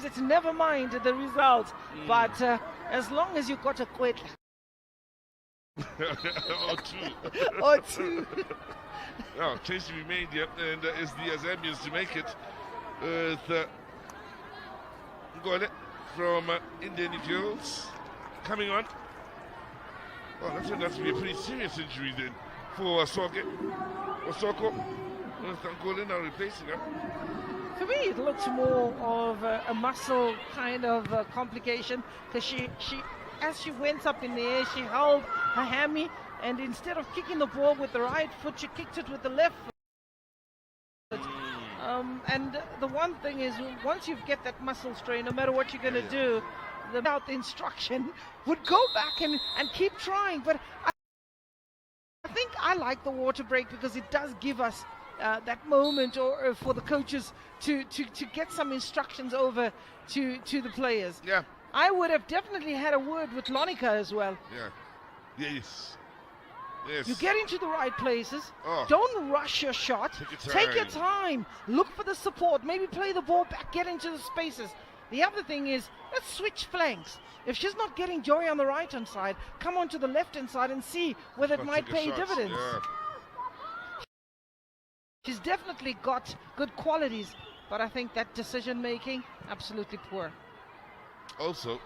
it's never mind the result, but as long as you've got a Nkole or two. or two. Now, change to be made, yep, and it's the Zambians to make it with Nkole from Indian Girls coming on. Oh, that turned out to be a pretty serious injury then for Osoko, with Nkole now replacing her. For me, it looks more of a muscle kind of complication, because as she went up in the air, she held her hammy, and instead of kicking the ball with the right foot, she kicked it with the left foot. And the one thing is, once you get that muscle strain, no matter what you're going to do, the instruction would go back and keep trying. But I think I like the water break, because it does give us that moment or for the coaches to get some instructions over to the players. Yeah. I would have definitely had a word with Lonica as well. Yeah. Yes. You get into the right places. Oh. Don't rush your shot. Take your time. Look for the support. Maybe play the ball back. Get into the spaces. The other thing is, let's switch flanks. If she's not getting Joy on the right-hand side, come on to the left-hand side and see whether it might pay dividends. Yeah. She's definitely got good qualities, but I think that decision-making, absolutely poor. Also,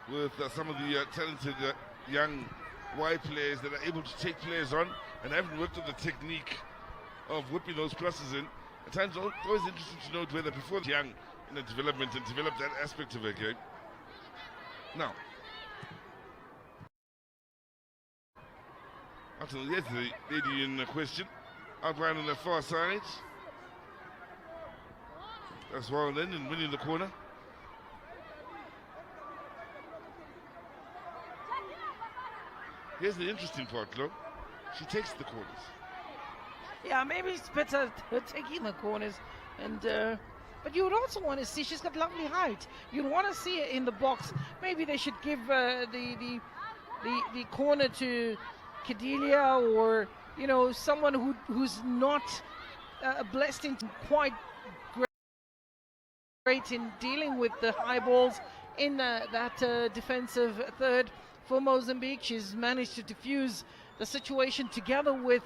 with some of the talented young wide players that are able to take players on and haven't worked on the technique of whipping those crosses in, at times it's always interesting to note whether before the young in the development and develop that aspect of her game. Now, here's the lady in question, outlined on the far side. That's well then, and winning the corner. Here's the interesting part, though. She takes the corners. Yeah, maybe it's better taking the corners, and but you would also want to see, she's got lovely height. You'd want to see her in the box. Maybe they should give the corner to Kadelia, or someone who's not blessed in quite great in dealing with the high balls in that defensive third for Mozambique. She's managed to diffuse the situation together with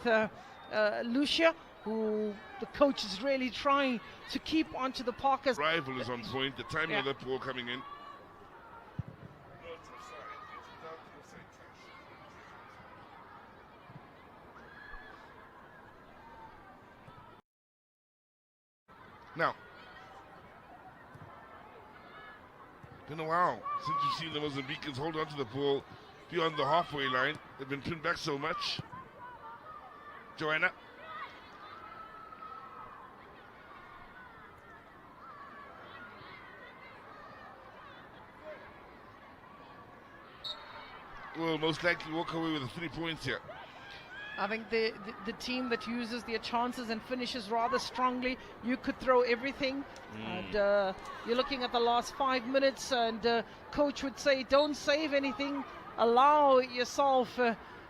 Lucia, who the coach is really trying to keep onto the Parkers. Rival is on point, the timing of that ball coming in. Now, been a while since you've seen the Mozambicans hold on to the ball beyond the halfway line. They've been pinned back so much. Joanna. Will most likely walk away with the 3 points here. I think the team that uses their chances and finishes rather strongly, you could throw everything. And you're looking at the last 5 minutes, and coach would say, don't save anything, allow yourself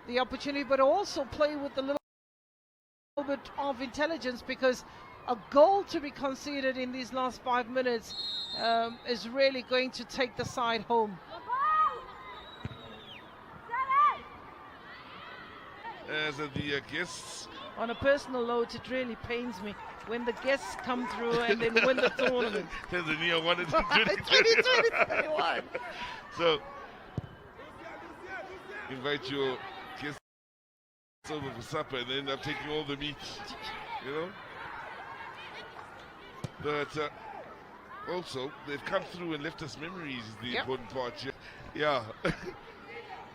the opportunity, but also play with a little bit of intelligence, because a goal to be conceded in these last 5 minutes is really going to take the side home. As the guests. On a personal note, it really pains me when the guests come through and then win the tournament. Tanzania won it in 2021. So, invite your guests over for supper and end up taking all the meat, But also, they've come through and left us memories, is the important part here. Yeah.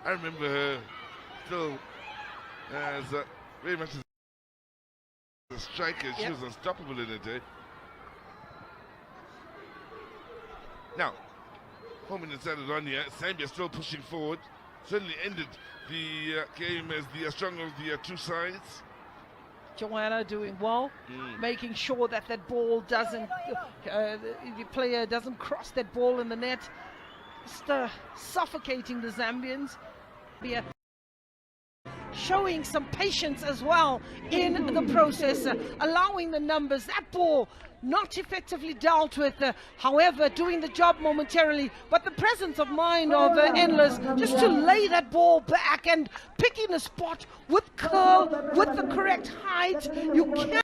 I remember her still as very much as a striker. She was unstoppable in her day. Now, 4 minutes added on here. Zambia still pushing forward. Certainly ended the game as the stronger of the two sides. Joanna doing well, making sure that ball doesn't, the player doesn't cross that ball in the net. Just suffocating the Zambians. showing some patience as well in the process, allowing the numbers. That ball not effectively dealt with, however, doing the job momentarily, but the presence of mind of Endless just to lay that ball back and picking a spot with curl, with the correct height. You can